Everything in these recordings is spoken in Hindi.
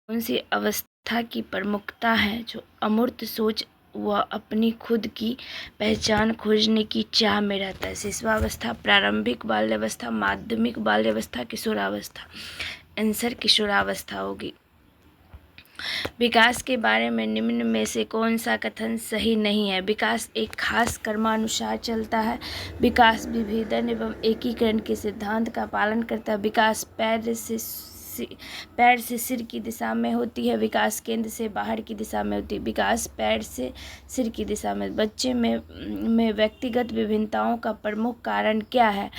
कौन सी अवस्था की प्रमुखता है जो अमूर्त सोच व अपनी खुद की पहचान खोजने की चाह में रहता है? शिशुवावस्था, प्रारंभिक बाल्यावस्था, माध्यमिक बाल्यावस्था, किशोरावस्था। आंसर किशोरावस्था होगी। विकास के बारे में निम्न में से कौन सा कथन सही नहीं है? विकास एक खास क्रमानुसार चलता है। विकास विभेदन एवं एकीकरण के सिद्धांत का पालन करता है। विकास पैर से सिर की दिशा में होती है। विकास केंद्र से बाहर की दिशा में होती है। विकास पैर से सिर की दिशा में। बच्चे में व्यक्तिगत विभिन्नताओं का प्रमुख कारण क्या है?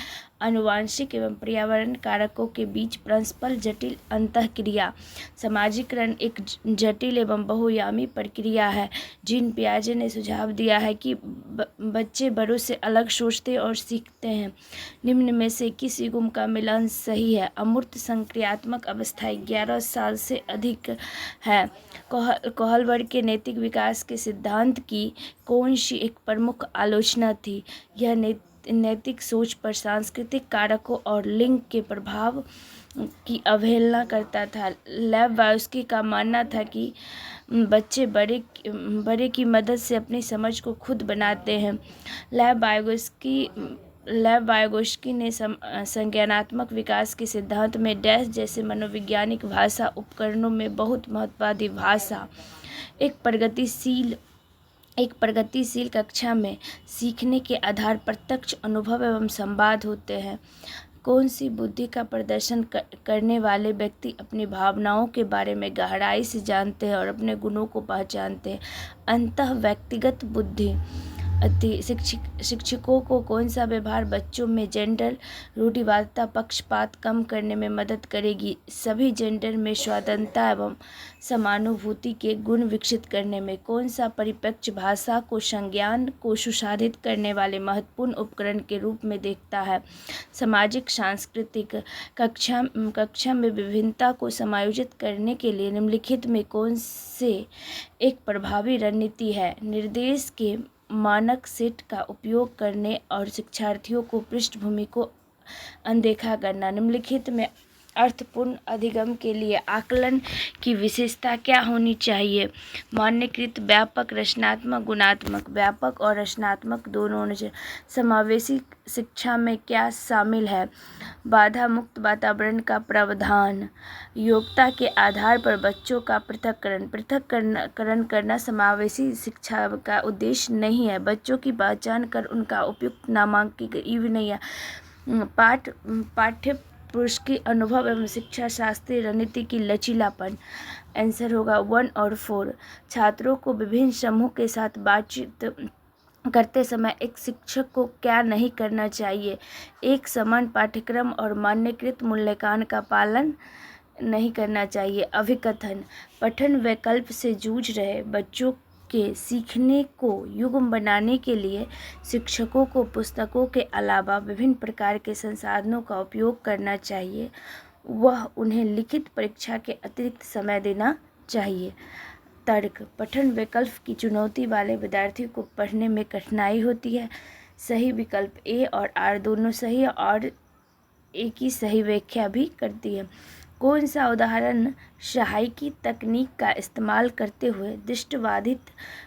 आनुवंशिक एवं पर्यावरण कारकों के बीच परस्पर जटिल अंतःक्रिया। समाजीकरण एक जटिल एवं बहुआयामी प्रक्रिया है। जीन पियाजे ने सुझाव दिया है कि बच्चे बड़ों से अलग सोचते और सीखते हैं। निम्न में से किस युग्म का मिलान सही है? अमूर्त संक्रियात्मक अवस्था 11 साल से अधिक है। कोहलबर्ग के नैतिक विकास के सिद्धांत की कौन सी एक प्रमुख आलोचना थी? यह नैतिक सोच पर सांस्कृतिक कारकों और लिंग के प्रभाव की अवहेलना करता था। लेव-वायस्की का मानना था कि बच्चे बड़े की मदद से अपनी समझ को खुद बनाते हैं। लेव-वायगोस्की ने संज्ञानात्मक विकास के सिद्धांत में डैश जैसे मनोवैज्ञानिक भाषा उपकरणों में बहुत महत्ववादी भाषा। एक प्रगतिशील कक्षा में सीखने के आधार प्रत्यक्ष अनुभव एवं संवाद होते हैं। कौन सी बुद्धि का प्रदर्शन करने वाले व्यक्ति अपनी भावनाओं के बारे में गहराई से जानते हैं और अपने गुणों को पहचानते हैं? अंतः व्यक्तिगत बुद्धि। शिक्षकों को कौन सा व्यवहार बच्चों में जेंडर रूढ़िवादिता पक्षपात कम करने में मदद करेगी? सभी जेंडर में स्वतंत्रता एवं समानुभूति के गुण विकसित करने में। कौन सा परिप्रेक्ष्य भाषा को संज्ञान को सुसाधित करने वाले महत्वपूर्ण उपकरण के रूप में देखता है? सामाजिक सांस्कृतिक। कक्षा में विभिन्नता को समायोजित करने के लिए निम्नलिखित में कौन से एक प्रभावी रणनीति है? निर्देश के मानक सेट का उपयोग करने और शिक्षार्थियों को पृष्ठभूमि को अनदेखा करना। निम्नलिखित में अर्थपूर्ण अधिगम के लिए आकलन की विशेषता क्या होनी चाहिए? मान्यकृत, व्यापक, रचनात्मक, गुणात्मक। व्यापक और रचनात्मक दोनों होने चाहिए। समावेशी शिक्षा में क्या शामिल है? बाधा मुक्त वातावरण का प्रावधान। योग्यता के आधार पर बच्चों का पृथक्करण करना समावेशी शिक्षा का उद्देश्य नहीं है। बच्चों की पहचान कर उनका उपयुक्त नामांकन नहीं है। पाठ्य पुरुष की अनुभव एवं शिक्षा शास्त्रीय रणनीति की लचीलापन। आंसर होगा 1 और 4। छात्रों को विभिन्न समूह के साथ बातचीत करते समय एक शिक्षक को क्या नहीं करना चाहिए? एक समान पाठ्यक्रम और मान्यकृत मूल्यांकन का पालन नहीं करना चाहिए। अभिकथन। पठन वैकल्प से जूझ रहे बच्चों के सीखने को युग्म बनाने के लिए शिक्षकों को पुस्तकों के अलावा विभिन्न प्रकार के संसाधनों का उपयोग करना चाहिए। वह उन्हें लिखित परीक्षा के अतिरिक्त समय देना चाहिए। तर्क। पठन विकल्प की चुनौती वाले विद्यार्थियों को पढ़ने में कठिनाई होती है। सही विकल्प ए और आर दोनों सही है और ए की सही व्याख्या भी करती है। कौन सा उदाहरण सहायिकी तकनीक का इस्तेमाल करते हुए दृष्टिबाधित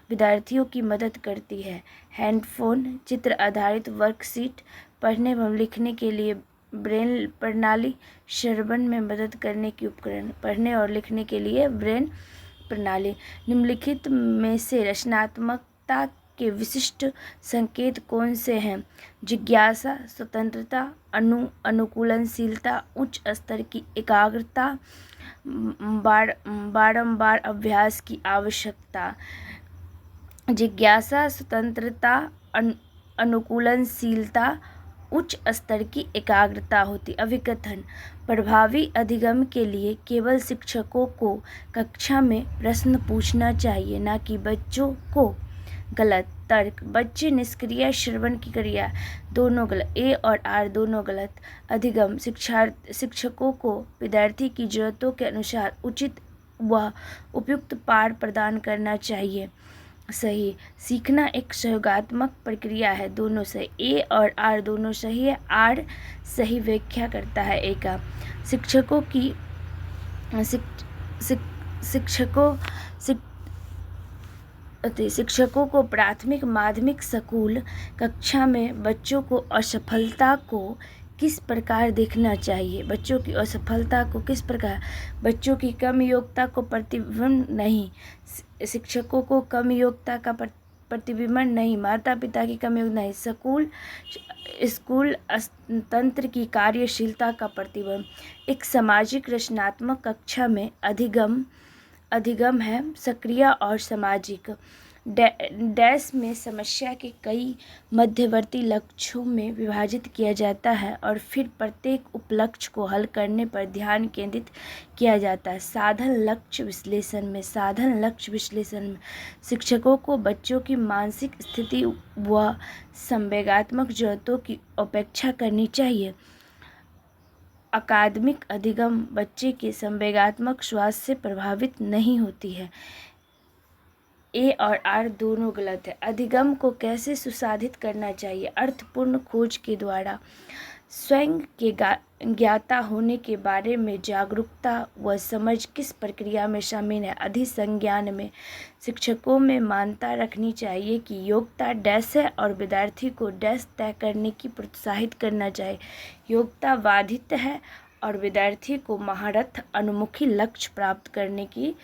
विद्यार्थियों की मदद करती है? हैंडफोन, चित्र आधारित वर्कशीट, पढ़ने एवं लिखने के लिए ब्रेल प्रणाली, श्रवण में मदद करने की उपकरण। पढ़ने और लिखने के लिए ब्रेल प्रणाली। निम्नलिखित में से रचनात्मकता के विशिष्ट संकेत कौन से हैं? जिज्ञासा, स्वतंत्रता, अनुकूलनशीलता, उच्च स्तर की एकाग्रता, बारंबार अभ्यास की आवश्यकता। जिज्ञासा, स्वतंत्रता, अनुकूलनशीलता, उच्च स्तर की एकाग्रता होती। अभिकथन। प्रभावी अधिगम के लिए केवल शिक्षकों को कक्षा में प्रश्न पूछना चाहिए, न कि बच्चों को। गलत। तर्क। बच्चे निष्क्रिय श्रवण की क्रिया दोनों गलत। ए और आर दोनों गलत। अधिगम। शिक्षकों को विद्यार्थी की जरूरतों के अनुसार उचित व उपयुक्त पाठ प्रदान करना चाहिए। सही। सीखना एक सहयोगात्मक प्रक्रिया है। दोनों सही। ए और आर दोनों सही है। आर सही व्याख्या करता है ए का। शिक्षकों की शिक्षकों को प्राथमिक माध्यमिक स्कूल कक्षा में बच्चों को असफलता को किस प्रकार देखना चाहिए। बच्चों की असफलता को किस प्रकार, बच्चों की कम योग्यता को प्रतिबिंब नहीं, शिक्षकों को कम योग्यता का प्रतिबिंब नहीं, माता पिता की कम योग्यता नहीं, स्कूल तंत्र की कार्यशीलता का प्रतिबिंब। एक सामाजिक रचनात्मक कक्षा में अधिगम है सक्रिय और सामाजिक। डैश में समस्या के कई मध्यवर्ती लक्ष्यों में विभाजित किया जाता है और फिर प्रत्येक उपलक्ष्य को हल करने पर ध्यान केंद्रित किया जाता है। साधन लक्ष्य विश्लेषण में शिक्षकों को बच्चों की मानसिक स्थिति व संवेगात्मक जरूरतों की उपेक्षा करनी चाहिए। अकादमिक अधिगम बच्चे के संवेगात्मक स्वास्थ्य से प्रभावित नहीं होती है। ए और आर दोनों गलत है। अधिगम को कैसे सुसाधित करना चाहिए। अर्थपूर्ण खोज के द्वारा स्वयं के ज्ञाता होने के बारे में जागरूकता व समझ किस प्रक्रिया में शामिल है। अधिसंज्ञान में शिक्षकों में मान्यता रखनी चाहिए कि योग्यता डैश है और विद्यार्थी को डैश तय करने की प्रोत्साहित करना चाहिए। योग्यता बाधित है और विद्यार्थी को महारथ अनुमुखी लक्ष्य प्राप्त करने की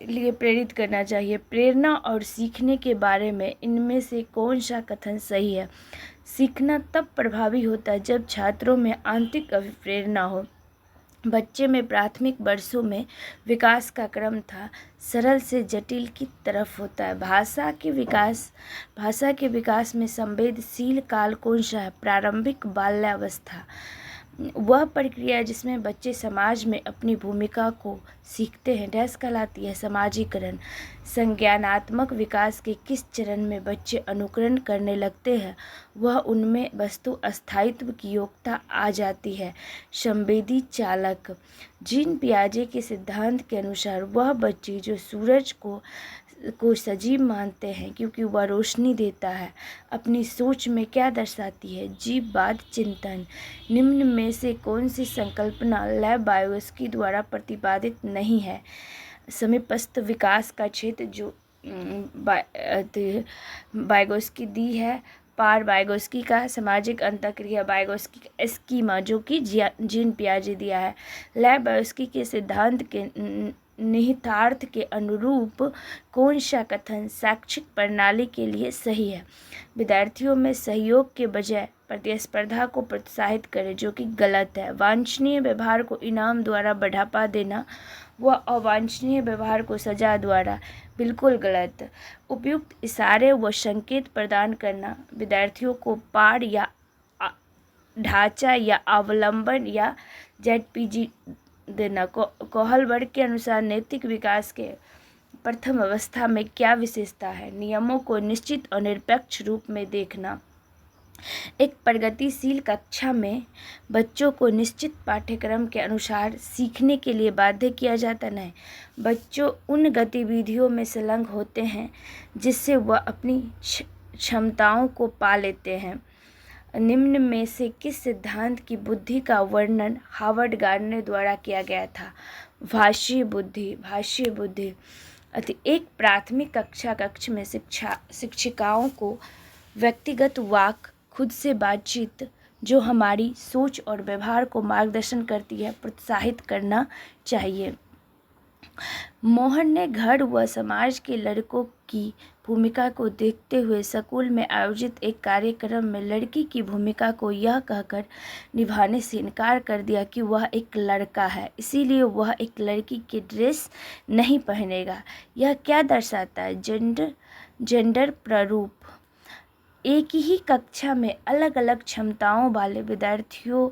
लिए प्रेरित करना चाहिए। प्रेरणा और सीखने के बारे में इनमें से कौन सा कथन सही है। सीखना तब प्रभावी होता है जब छात्रों में आंतरिक अभिप्रेरणा हो। बच्चे में प्राथमिक वर्षों में विकास का क्रम था सरल से जटिल की तरफ होता है। भाषा के विकास में संवेदनशील काल कौन सा है। प्रारंभिक बाल्यावस्था वह प्रक्रिया जिसमें बच्चे समाज में अपनी भूमिका को सीखते हैं डैश कहलाती है। समाजीकरण संज्ञानात्मक विकास के किस चरण में बच्चे अनुकरण करने लगते हैं वह उनमें वस्तु स्थायित्व की योग्यता आ जाती है। संवेदी चालक जीन पियाजे के सिद्धांत के अनुसार वह बच्चे जो सूरज को सजीव मानते हैं क्योंकि वह रोशनी देता है अपनी सोच में क्या दर्शाती है। जीववाद चिंतन निम्न में से कौन सी संकल्पना लेव-वाइगोस्की द्वारा प्रतिपादित नहीं है। समीपस्थ विकास का क्षेत्र जो वाइगोस्की दी है। पार वाइगोस्की का सामाजिक अंतःक्रिया वाइगोस्की का स्कीमा जो कि जीन पियाजे दिया है। लेव-वाइगोस्की के सिद्धांत के निहितार्थ के अनुरूप कौन सा कथन शैक्षिक प्रणाली के लिए सही है। विद्यार्थियों में सहयोग के बजाय प्रतिस्पर्धा को प्रोत्साहित करें जो कि गलत है। वांछनीय व्यवहार को इनाम द्वारा बढ़ावा देना व अवांछनीय व्यवहार को सजा द्वारा बिल्कुल गलत। उपयुक्त इशारे व संकेत प्रदान करना विद्यार्थियों को पाठ या ढांचा या अवलंबन या ZPG देना। कोहलबर्ग के अनुसार नैतिक विकास के प्रथम अवस्था में क्या विशेषता है। नियमों को निश्चित और निरपेक्ष रूप में देखना। एक प्रगतिशील कक्षा में बच्चों को निश्चित पाठ्यक्रम के अनुसार सीखने के लिए बाध्य किया जाता नहीं। बच्चों उन गतिविधियों में संलग्न होते हैं जिससे वह अपनी क्षमताओं को पा लेते हैं। निम्न में से किस सिद्धांत की बुद्धि का वर्णन हावर्ड गार्डनर द्वारा किया गया था। भाषीय बुद्धि एक प्राथमिक कक्ष में शिक्षिकाओं को व्यक्तिगत वाक खुद से बातचीत जो हमारी सोच और व्यवहार को मार्गदर्शन करती है प्रोत्साहित करना चाहिए। मोहन ने घर व समाज के लड़कों की भूमिका को देखते हुए स्कूल में आयोजित एक कार्यक्रम में लड़की की भूमिका को यह कहकर निभाने से इनकार कर दिया कि वह एक लड़का है इसीलिए वह एक लड़की की ड्रेस नहीं पहनेगा। यह क्या दर्शाता है। जेंडर प्रारूप एक ही कक्षा में अलग अलग क्षमताओं वाले विद्यार्थियों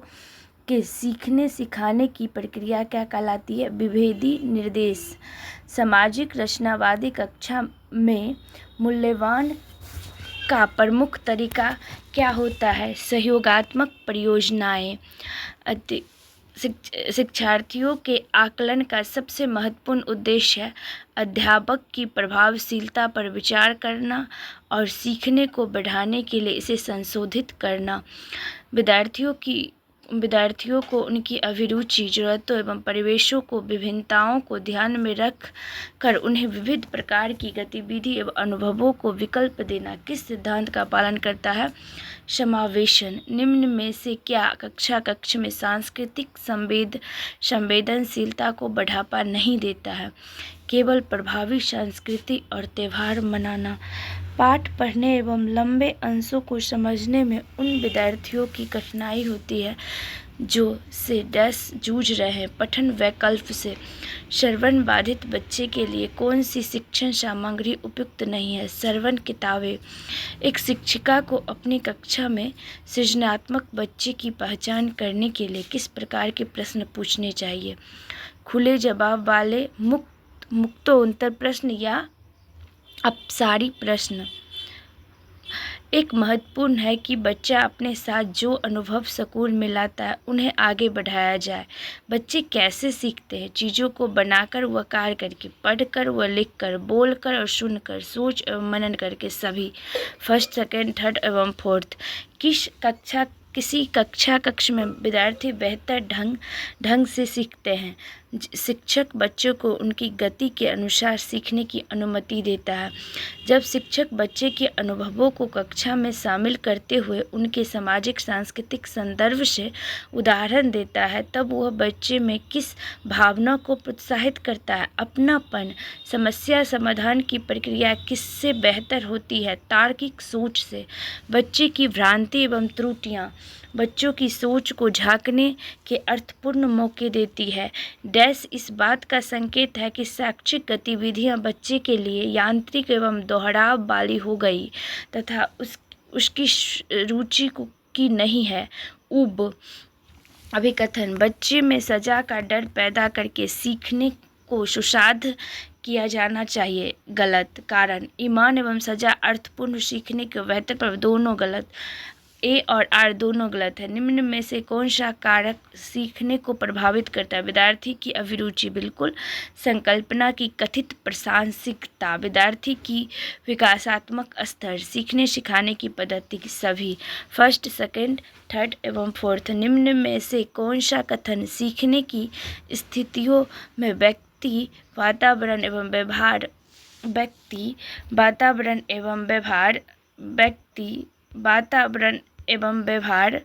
के सीखने सिखाने की प्रक्रिया क्या कहलाती है। विभेदी निर्देश सामाजिक रचनावादी कक्षा में मूल्यांकन का प्रमुख तरीका क्या होता है। सहयोगात्मक परियोजनाएं शिक्षार्थियों के आकलन का सबसे महत्वपूर्ण उद्देश्य है अध्यापक की प्रभावशीलता पर विचार करना और सीखने को बढ़ाने के लिए इसे संशोधित करना। विद्यार्थियों की विद्यार्थियों को उनकी अभिरुचि, ज़रूरतों एवं परिवेशों को विभिन्नताओं को ध्यान में रख कर उन्हें विविध प्रकार की गतिविधि एवं अनुभवों को विकल्प देना किस सिद्धांत का पालन करता है? समावेशन। निम्न में से क्या कक्ष में सांस्कृतिक संवेदनशीलता को बढ़ावा नहीं देता है? केवल प्रभावी संस्कृति और त्यौहार मनाना। पाठ पढ़ने एवं लंबे अंशों को समझने में उन विद्यार्थियों की कठिनाई होती है जो से जूझ रहे हैं। पठन वैकल्प से श्रवण बाधित बच्चे के लिए कौन सी शिक्षण सामग्री उपयुक्त नहीं है? श्रवण किताबें। एक शिक्षिका को अपनी कक्षा में सृजनात्मक बच्चे की पहचान करने के लिए किस प्रकार के प्रश्न पूछने चाहिए? खुले जवाब वाले, मुक्तोत्तर प्रश्न या अपसारी प्रश्न। एक महत्वपूर्ण है कि बच्चा अपने साथ जो अनुभव स्कूल में लाता है उन्हें आगे बढ़ाया जाए। बच्चे कैसे सीखते हैं? चीज़ों को बनाकर व कार्य करके, पढ़कर व लिखकर, बोलकर और सुनकर, सोच एवं मनन करके। सभी फर्स्ट, सेकेंड, थर्ड एवं फोर्थ। किसी कक्ष में विद्यार्थी बेहतर ढंग से सीखते हैं। शिक्षक बच्चों को उनकी गति के अनुसार सीखने की अनुमति देता है। जब शिक्षक बच्चे के अनुभवों को कक्षा में शामिल करते हुए उनके सामाजिक सांस्कृतिक संदर्भ से उदाहरण देता है, तब वह बच्चे में किस भावना को प्रोत्साहित करता है? अपनापन। समस्या समाधान की प्रक्रिया किससे बेहतर होती है? तार्किक सोच से। बच्चे की भ्रांति एवं त्रुटियाँ बच्चों की सोच को झांकने के अर्थपूर्ण मौके देती है। डैश इस बात का संकेत है कि शैक्षिक गतिविधियां बच्चे के लिए यांत्रिक एवं दोहराव वाली हो गई तथा उसकी रुचि की नहीं है। उब अभिकथन। बच्चे में सजा का डर पैदा करके सीखने को सुसाध्य किया जाना चाहिए। गलत। कारण। ईमान एवं सजा अर्थपूर्ण सीखने के बेहतर पर दोनों गलत। ए और आर दोनों गलत है। निम्न में से कौन सा कारक सीखने को प्रभावित करता है? विद्यार्थी की अभिरुचि। बिल्कुल। संकल्पना की कथित प्रासंगिकता। विद्यार्थी की विकासात्मक स्तर। सीखने सिखाने की पद्धति। सभी फर्स्ट, सेकेंड, थर्ड एवं फोर्थ। निम्न में से कौन सा कथन सीखने की स्थितियों में व्यक्ति वातावरण एवं व्यवहार